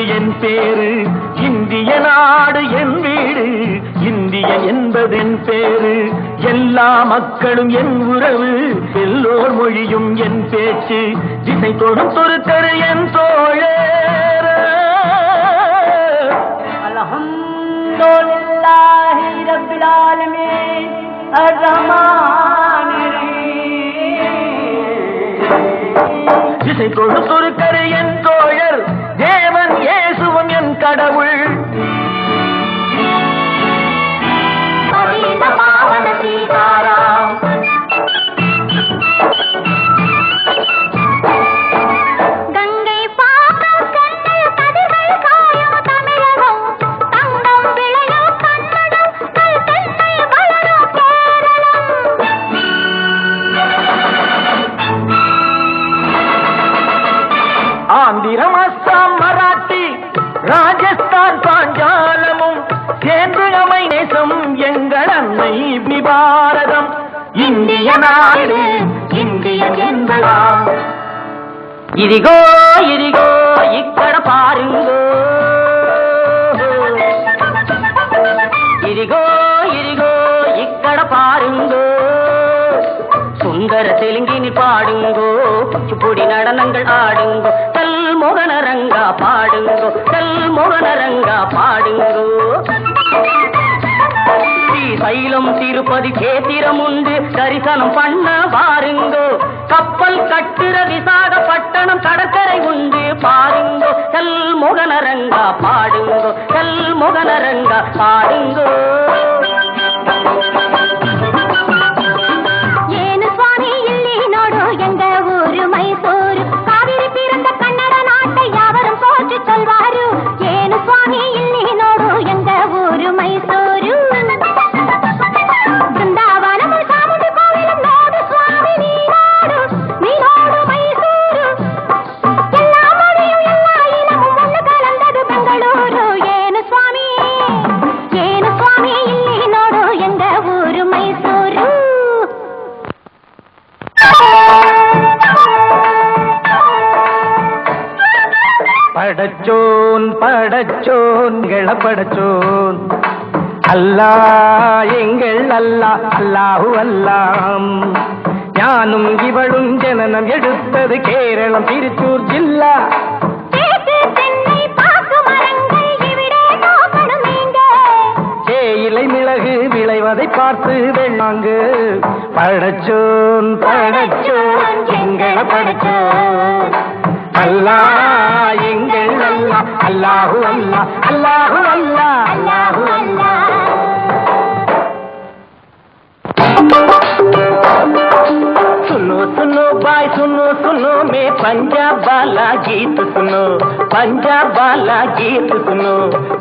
என்பது என் பேரு, இந்திய நாடு என் வீடு, இந்திய என்பது என் பேரு, எல்லா மக்களும் என் உறவு, எல்லோர் மொழியும் என் பேச்சு, திசை தொடும் தொருக்கரு என் தோழர். அல்ஹம்துலில்லாஹி ரப்பில் ஆலமீன் அர்-ரஹ்மானிர் ரஹீம். திசை தொடும் தொருக்கரு என் தோழர், தேவன் இயேசுவும் என் கடவுள். ஆந்திரம், அஸ்ஸாம், மராட்டி, ராஜஸ்தான், பாஞ்சாலமும் சேர்ந்து அமை நேசம் எங்கள் அன்னை பாரதம். இந்திய நாடு இந்தியன் என்பதா. ఇదిగో ఇదిగో ఇక్కడ పారుంగో, ఇదిగో ఇదిగో ఇక్కడ పారుంగో, சுந்தர தெலுங்கினி பாடுங்கோ, குச்சிப்புடி நடனங்கள் ஆடுங்கோ, கல் மோகனரங்கா பாடுங்கோ, கல் மோகனரங்கா பாடுங்கோ. ஸ்ரீசைலம் திருப்பதி கேத்திரம் உண்டு, தரிசனம் பண்ண பாருங்கோ, கப்பல் கட்டுற விசாகப்பட்டணம் கடற்கரை உண்டு பாருங்கோ, கல் மோகனரங்கா பாடுங்கோ, கல் மோகனரங்கா பாடுங்கோ. படச்சோன் படச்சோன் படச்சோன் அல்லாஹ் எங்கள் அல்லாஹ், அல்லாஹு அல்லாம். ஞானும் இவளும் ஜனனம் எடுத்தது கேரளம் திருச்சூர் ஜில்லா. இலை மிளகு விளைவதை பார்த்து வெள்ளாங்கு. படச்சோன் படச்சோன் எங்கள படச்சோன் அல்லாஹ் எங்கள் அல்லாஹ், அல்லாஹு அல்லாஹ், அல்லாஹு அல்லாஹ், அல்லாஹு அல்லாஹ். सुनो सुनो भाई सुनो सुनो मैं पंजाब वाला गीत सुनो, पंजाब वाला गीत सुनो.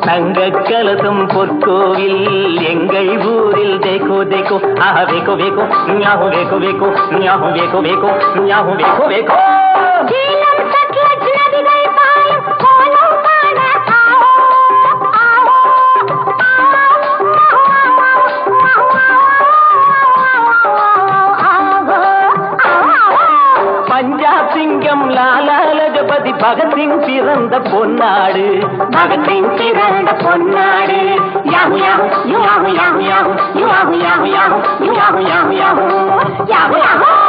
தங்க கலசம் பொற்கோவில் எங்கள் ஊரில் देखो देखो आह वेको वेको न्याहो वेको वेको न्याहो वेको वेको न्याहो वेको वेको. பஞ்சாப் சிங்கம் லாலா லஜபதி பகத்சிங் பிறந்த பொன்னாடு, பகத்சிங் பிறந்த பொன்னாடு. Yahoo yahoo yahoo yahoo yahoo yahoo yahoo yahoo yahoo yahoo yahoo yahoo yahoo.